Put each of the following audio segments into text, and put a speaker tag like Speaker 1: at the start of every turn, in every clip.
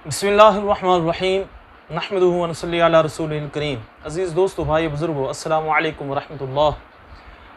Speaker 1: बिस्मिल्लाहिर्रहमानिर्रहीम नहमदुहु व नसल्ली अला रसूलिल करीम। अज़ीज़ दोस्तों, भाई बुज़ुर्गों, अस्सलामु अलैकुम व रहमतुल्लाह।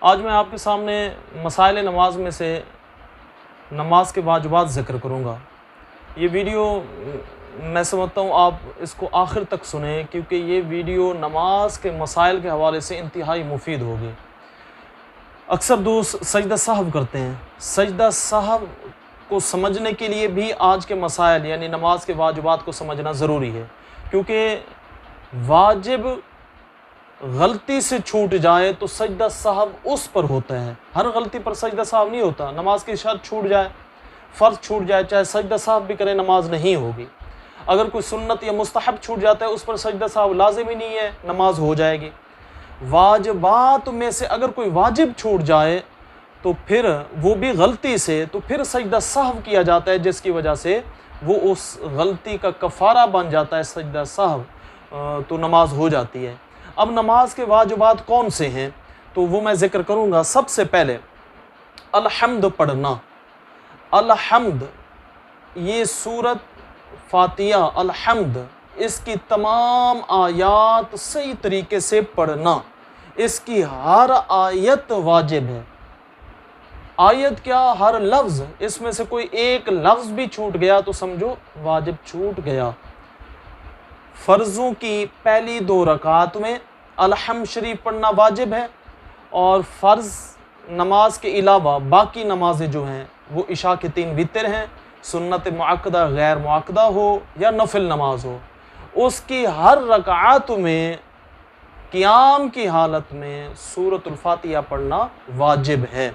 Speaker 1: आज मैं आपके सामने मसाइल नमाज में से नमाज के वाजिबात ज़िक्र करूँगा। ये वीडियो मैं समझता हूँ आप इसको आखिर तक सुने, क्योंकि ये वीडियो नमाज के मसाइल के हवाले से इंतहाई मुफीद होगी। अक्सर दोस्त सजदा साहब करते हैं। सजदा साहब को समझने के लिए भी आज के मसाइल यानी नमाज के वाजिबात को समझना ज़रूरी है, क्योंकि वाजिब गलती से छूट जाए तो सजदा साहब उस पर होता है। हर गलती पर सजदा साहब नहीं होता। नमाज की शर्त छूट जाए, फ़र्ज छूट जाए, चाहे सजदा साहब भी करे, नमाज नहीं होगी। अगर कोई सुन्नत या मुस्तहब छूट जाता है, उस पर सजदा साहब लाजिम ही नहीं है, नमाज हो जाएगी। वाजिबात में से अगर कोई वाजिब छूट जाए तो फिर वो भी गलती से, तो फिर सजदा साहब किया जाता है, जिसकी वजह से वो उस गलती का कफ़ारा बन जाता है सजदा साहब, तो नमाज हो जाती है। अब नमाज के वाजिबात कौन से हैं तो वो मैं ज़िक्र करूँगा। सबसे पहले अलहम्द पढ़ना। अलहम्द, ये सूरत फातिहा अलहम्द, इसकी तमाम आयात सही तरीके से पढ़ना, इसकी हर आयत वाजिब है। आयत क्या, हर लफ्ज़, इसमें से कोई एक लफ्ज़ भी छूट गया तो समझो वाजिब छूट गया। फ़र्ज़ों की पहली 2 रकात में अलहम्द शरीफ पढ़ना वाजिब है, और फ़र्ज़ नमाज के अलावा बाकी नमाजें जो हैं वो इशा के 3 वितर हैं, सुन्नत मुअक्कदा गैर मुअक्कदा हो या नफिल नमाज हो, उसकी हर रकात में क़ियाम की हालत में सूरतुल फातिहा पढ़ना वाजिब है।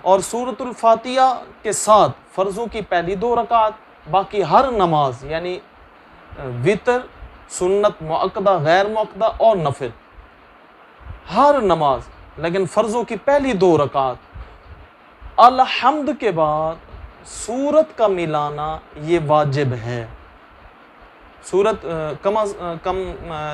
Speaker 1: और सूरतुल फातिहा के साथ फ़र्ज़ों की पहली 2 रकात, बाकी हर नमाज यानी वितर, सुन्नत मुअक्कदा गैर मुअक्कदा और नफिल, हर नमाज, लेकिन फ़र्ज़ों की पहली 2 रकात अलहम्द के बाद सूरत का मिलाना ये वाजिब है। सूरत कम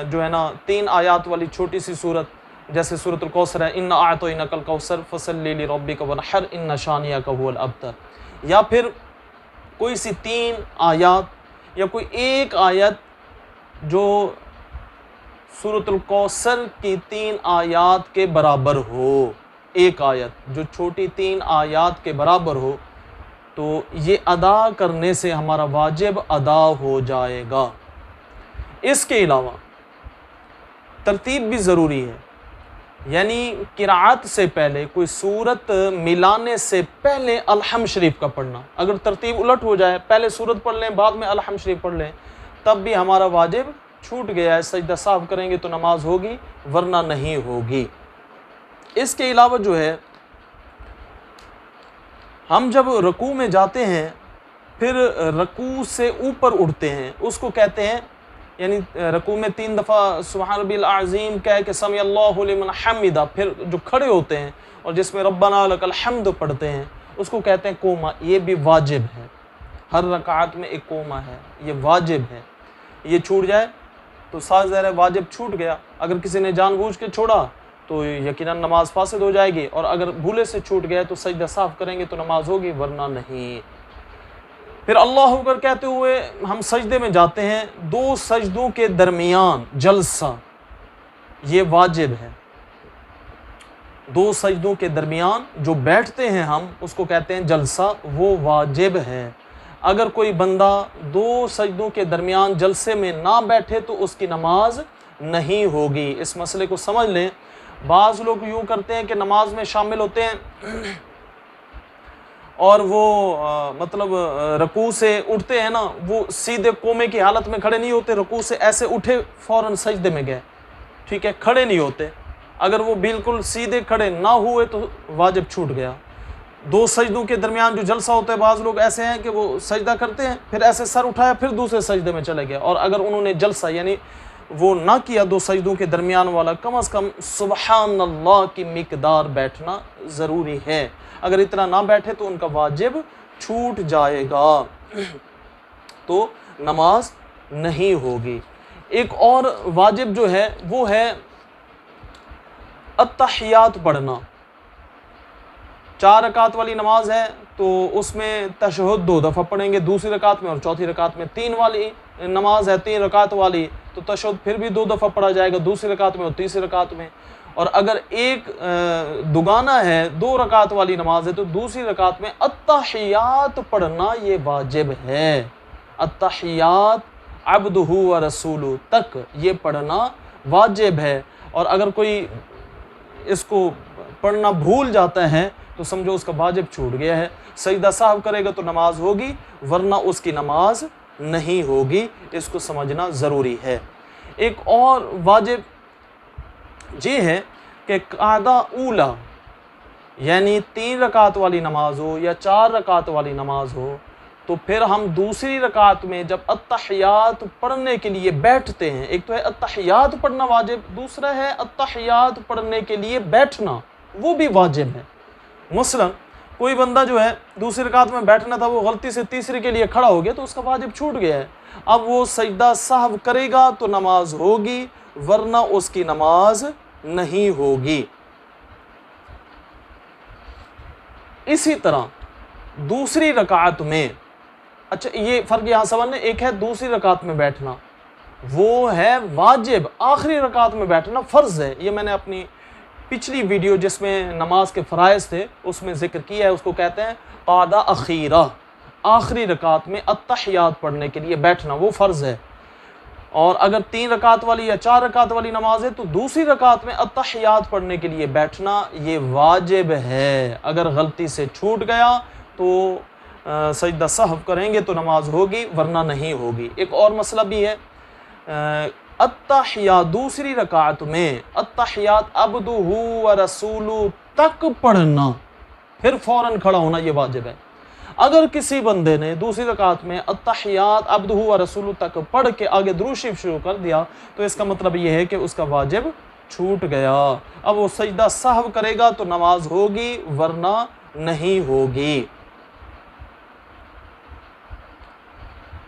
Speaker 1: जो है ना 3 आयात वाली छोटी सी सूरत, जैसे सूरतुल कौसर है, इन्ना अअतैनाकल कौसर फसल्लि लिरब्बिका वनहर इन्ना शानियका हुवल अब्तर, या फिर कोई सी 3 आयात या कोई एक आयत जो सूरतुल कौसर की 3 आयात के बराबर हो। एक आयत जो छोटी 3 आयात के बराबर हो, तो ये अदा करने से हमारा वाजिब अदा हो जाएगा। इसके अलावा तरतीब भी ज़रूरी है, यानी किरात से पहले, कोई सूरत मिलाने से पहले अलहम्द शरीफ का पढ़ना। अगर तरतीब उलट हो जाए, पहले सूरत पढ़ लें बाद में अलहम्द शरीफ पढ़ लें, तब भी हमारा वाजिब छूट गया है। सजदा साहब करेंगे तो नमाज होगी, वरना नहीं होगी। इसके अलावा जो है, हम जब रकू में जाते हैं फिर रकू से ऊपर उठते हैं, उसको कहते हैं, यानी रकू में 3 दफ़ा सुब्हान रब्बिल अज़ीम कह के समी अल्लाहु लिमन हमिदा, फिर जो खड़े होते हैं और जिसमें रब्बना लकल हम्द पढ़ते हैं, उसको कहते हैं कोमा। ये भी वाजिब है, हर रकात में एक कोमा है, ये वाजिब है। ये छूट जाए तो साज़ ज़ाहिर वाजिब छूट गया। अगर किसी ने जानबूझ के छोड़ा तो यकीनन नमाज फासिद हो जाएगी, और अगर भूले से छूट गया तो सजदा साफ करेंगे तो नमाज होगी, वरना नहीं। फिर अल्लाहु अकबर कहते हुए हम सजदे में जाते हैं। 2 सजदों के दरमियान जलसा, ये वाजिब है। 2 सजदों के दरमियान जो बैठते हैं हम, उसको कहते हैं जलसा, वो वाजिब है। अगर कोई बंदा 2 सजदों के दरमियान जलसे में ना बैठे तो उसकी नमाज नहीं होगी। इस मसले को समझ लें। बाज़ लोग यूँ करते हैं कि नमाज में शामिल होते हैं और वो मतलब रकू से उठते हैं ना, वो सीधे कोमे की हालत में खड़े नहीं होते, रकू से ऐसे उठे फ़ौरन सजदे में गए, ठीक है, खड़े नहीं होते। अगर वो बिल्कुल सीधे खड़े ना हुए तो वाजिब छूट गया। 2 सजदों के दरमियान जो जलसा होता है, बाज़ लोग ऐसे हैं कि वो सजदा करते हैं, फिर ऐसे सर उठाया, फिर दूसरे सजदे में चले गए, और अगर उन्होंने जलसा यानी वो ना किया 2 सजदों के दरमियान वाला, कम अज़ कम सुबहान अल्लाह की मिकदार बैठना ज़रूरी है। अगर इतना ना बैठे तो उनका वाजिब छूट जाएगा, तो नमाज नहीं होगी। एक और वाजिब जो है वो है अत्तहियात पढ़ना। 4 रकात वाली नमाज है तो उसमें तशहुद 2 दफ़ा पढ़ेंगे दूसरी रकात में, और चौथी रकात में 3 वाली नमाज है 3 रकात वाली, तो तशहुद फिर भी 2 दफ़ा पढ़ा जाएगा दूसरी रकात में और तीसरी रकात में। और अगर एक दुगाना है 2 रकात वाली नमाज है तो दूसरी रकात में अत्तहियात पढ़ना ये वाजिब है। अत्तहियात अब्दुहु व रसूलु तक ये पढ़ना वाजिब है। और अगर कोई इसको पढ़ना भूल जाता है तो समझो उसका वाजिब छूट गया है। सजदा साहब करेगा तो नमाज होगी, वरना उसकी नमाज नहीं होगी। इसको समझना ज़रूरी है। एक और वाजिब ये है कि कायदा ऊला, यानी 3 रकात वाली नमाज हो या 4 रकात वाली नमाज हो, तो फिर हम दूसरी रकात में जब अत्तहियात पढ़ने के लिए बैठते हैं, एक तो है अत्तहियात पढ़ना वाजिब, दूसरा है अत्तहियात पढ़ने के लिए बैठना, वो भी वाजिब है। मसलन कोई बंदा जो है दूसरी रकात में बैठना था, वो गलती से तीसरी के लिए खड़ा हो गया तो उसका वाजिब छूट गया है। अब वो सजदा साहब करेगा तो नमाज होगी, वरना उसकी नमाज नहीं होगी। इसी तरह दूसरी रकात में, अच्छा ये फ़र्क यहाँ समझने, एक है दूसरी रकात में बैठना, वो है वाजिब, आखिरी रकात में बैठना फ़र्ज़ है। ये मैंने अपनी पिछली वीडियो जिसमें नमाज के फ़राइज़ थे उसमें ज़िक्र किया है। उसको कहते हैं क़ादा अखीरा, आखिरी रकात में अत्तहियात पढ़ने के लिए बैठना, वो फ़र्ज़ है। और अगर 3 रकात वाली या 4 रकात वाली नमाज है तो दूसरी रकात में अत्तहियात पढ़ने के लिए बैठना ये वाजिब है। अगर गलती से छूट गया तो सजदा सहव करेंगे तो नमाज होगी, वरना नहीं होगी। एक और मसला भी है, अत्तहियात दूसरी रकात में अत्तहियात अब्दुहु व रसूलु तक पढ़ना, फिर फ़ौरन खड़ा होना ये वाजिब है। अगर किसी बंदे ने दूसरी रकात में अत्तहियात अब्दुहु व रसूलु तक पढ़ के आगे दुरूद शरीफ शुरू कर दिया तो इसका मतलब ये है कि उसका वाजिब छूट गया। अब वो सजदा सहव करेगा तो नमाज होगी, वरना नहीं होगी।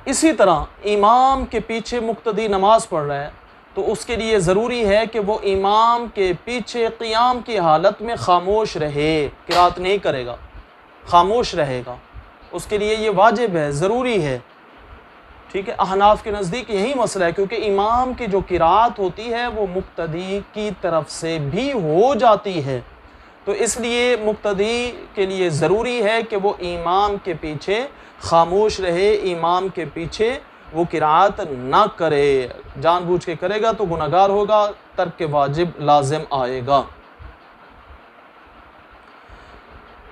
Speaker 1: इसी तरह इमाम के पीछे मुक्तदी नमाज पढ़ रहा है तो उसके लिए ज़रूरी है कि वो इमाम के पीछे क़ियाम की हालत में खामोश रहे, क़िरात नहीं करेगा, खामोश रहेगा। उसके लिए ये वाजिब है, ज़रूरी है। ठीक है, अहनाफ के नज़दीक यही मसला है, क्योंकि इमाम की जो क़िरात होती है वो मुक्तदी की तरफ से भी हो जाती है, तो इसलिए मुक्तदी के लिए ज़रूरी है कि वो इमाम के पीछे खामोश रहे, इमाम के पीछे वो क़िरात ना करे। जानबूझ के करेगा तो गुनहगार होगा, तर्क के वाजिब लाजिम आएगा।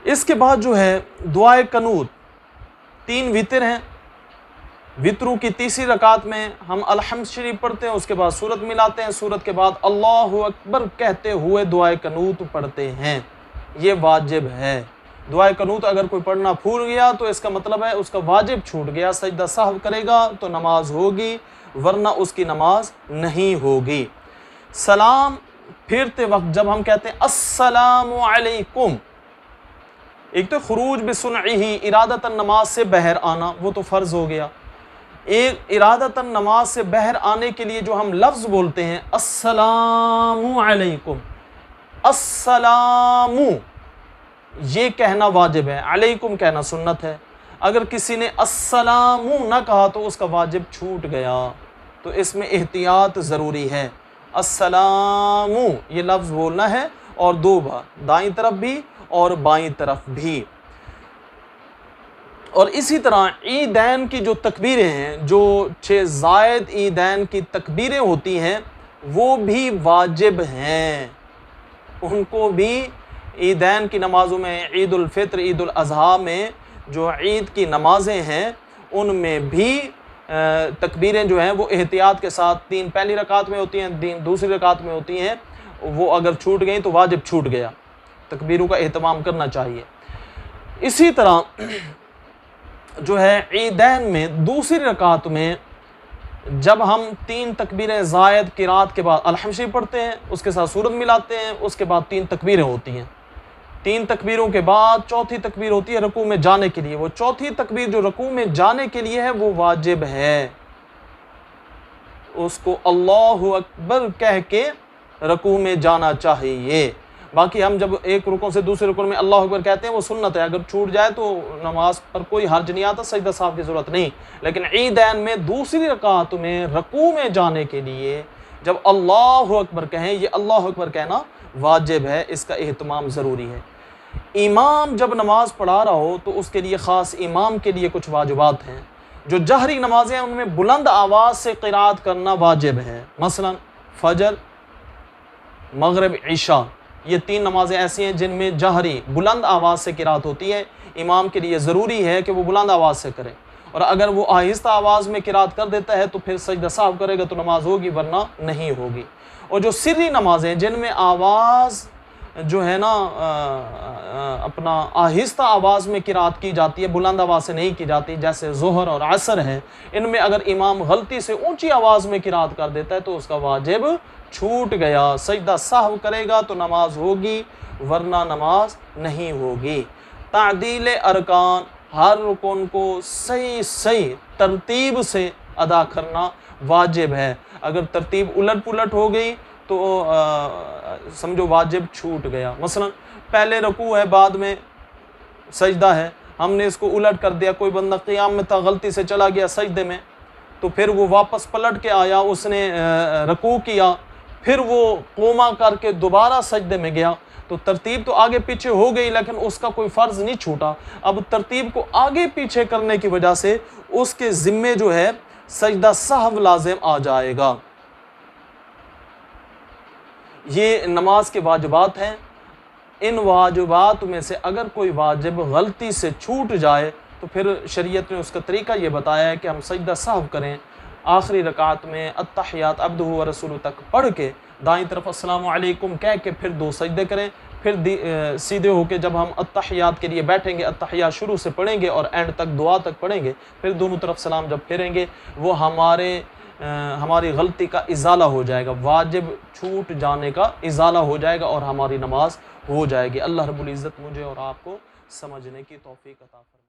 Speaker 1: इसके बाद जो है दुआए कनूत, 3 वितर हैं। वितरों की तीसरी रकात में हम अलहम्द शरीफ पढ़ते हैं, उसके बाद सूरत मिलाते हैं, सूरत के बाद अल्लाहु अकबर कहते हुए दुआए कनूत पढ़ते हैं, ये वाजिब है। दुआए कनूत अगर कोई पढ़ना भूल गया तो इसका मतलब है उसका वाजिब छूट गया। सजदा सहव करेगा तो नमाज होगी, वरना उसकी नमाज नहीं होगी। सलाम फिरते वक्त जब हम कहते हैं अस्सलामु अलैकुम, एक तो खुरूज बिसुनइही, इरादतन नमाज से बहर आना, वो तो फ़र्ज़ हो गया। एक इरादतन नमाज से बहर आने के लिए जो हम लफ्ज़ बोलते हैं अस्सलामु अलैकुम, अस्सलामु ये कहना वाजिब है, अलैकुम कहना सुन्नत है। अगर किसी ने अस्सलामु ना कहा तो उसका वाजिब छूट गया, तो इसमें एहतियात ज़रूरी है। अस्सलामु ये लफ्ज़ बोलना है, और 2 बार, दाईं तरफ भी और बाईं तरफ भी। और इसी तरह ईदैन की जो तकबीरें हैं, जो 6 ज़ायद ईदैन की तकबीरें होती हैं, वो भी वाजिब हैं। उनको भी ईदैन की नमाज़ों में, ईद उल फित्र, ईद उल अज़हा में जो ईद की नमाज़ें हैं उनमें भी तकबीरें जो हैं वो एहतियात के साथ, 3 पहली रकात में होती हैं, 3 दूसरी रकात में होती हैं, वो अगर छूट गई तो वाजिब छूट गया। तकबीरों का एहतमाम करना चाहिए। इसी तरह जो है ईदैन में दूसरी रकात में जब हम 3 तकबीरें ज़ायद क़िरात के बाद अलहम्द शरीफ पढ़ते हैं, उसके साथ सूरत मिलाते हैं, उसके बाद 3 तकबीरें होती हैं। 3 तकबीरों के बाद चौथी तकबीर होती है रकू में जाने के लिए। वो चौथी तकबीर जो रकू में जाने के लिए है वो वाजिब है, उसको अल्लाहु अकबर कह के रकू में जाना चाहिए। बाकी हम जब एक रुकों से दूसरे रुकों में अल्लाह अकबर कहते हैं वो सुन्नत है, अगर छूट जाए तो नमाज पर कोई हर्ज नहीं आता, सजदा साहब की ज़रूरत नहीं। लेकिन ईदैन में दूसरी रकात में रकू में जाने के लिए जब अल्लाह अकबर कहें, ये अल्लाह अकबर कहना वाजिब है, इसका एहतमाम ज़रूरी है। इमाम जब नमाज पढ़ा रहा हो तो उसके लिए ख़ास इमाम के लिए कुछ वाजिबात हैं। जो जहरी नमाजें हैं उनमें बुलंद आवाज़ से क़िराअत करना वाजिब है। मसलन फ़जर, मगरिब, इशा, ये 3 नमाजें ऐसी हैं जिनमें जहरी बुलंद आवाज़ से क़िराअत होती है। इमाम के लिए ज़रूरी है कि वो बुलंद आवाज़ से करे, और अगर वो आहिस्ता आवाज़ में क़िराअत कर देता है तो फिर सजदा साहब करेगा तो नमाज होगी, वरना नहीं होगी। और जो सिर्री नमाजें जिनमें आवाज़ जो है ना अपना आहिस्ता आवाज़ में क़िराअत की जाती है, बुलंद आवाज़ से नहीं की जाती, जैसे ज़ोहर और असर है, इनमें अगर इमाम गलती से ऊंची आवाज़ में क़िराअत कर देता है तो उसका वाजिब छूट गया। सजदा साहब करेगा तो नमाज होगी, वरना नमाज नहीं होगी। तादील अरकान, हर रुकन को सही तरतीब से अदा करना वाजिब है। अगर तरतीब उलट पुलट हो गई तो समझो वाजिब छूट गया। मसलन पहले रकू है, बाद में सजदा है, हमने इसको उलट कर दिया, कोई बंदा क़ियाम में था गलती से चला गया सजदे में, तो फिर वो वापस पलट के आया, उसने रकू किया, फिर वो कोमा करके दोबारा सजदे में गया, तो तरतीब तो आगे पीछे हो गई लेकिन उसका कोई फ़र्ज़ नहीं छूटा। अब तरतीब को आगे पीछे करने की वजह से उसके ज़िम्मे जो है सजदा सहव लाज़िम आ जाएगा। ये नमाज के वाजिबात हैं। इन वाजिबात में से अगर कोई वाजिब गलती से छूट जाए तो फिर शरीयत ने उसका तरीका ये बताया है कि हम सजदा सहव करें। आखिरी रकात में अत्तहियात अब्दुहु व रसूलुहु तक पढ़ के दाईं तरफ अस्सलामु अलैकुम कह के फिर 2 सजदे करें। फिर सीधे होके जब हम अत्तहियात के लिए बैठेंगे, अत्तहियात शुरू से पढ़ेंगे और एंड तक दुआ तक पढ़ेंगे, फिर दोनों तरफ सलाम जब फेरेंगे, वो हमारी गलती का इज़ाला हो जाएगा, वाजिब छूट जाने का इज़ाला हो जाएगा और हमारी नमाज हो जाएगी। अल्लाह रब्बुल इज़्ज़त मुझे और आपको समझने की तौफीक अता फरमाए।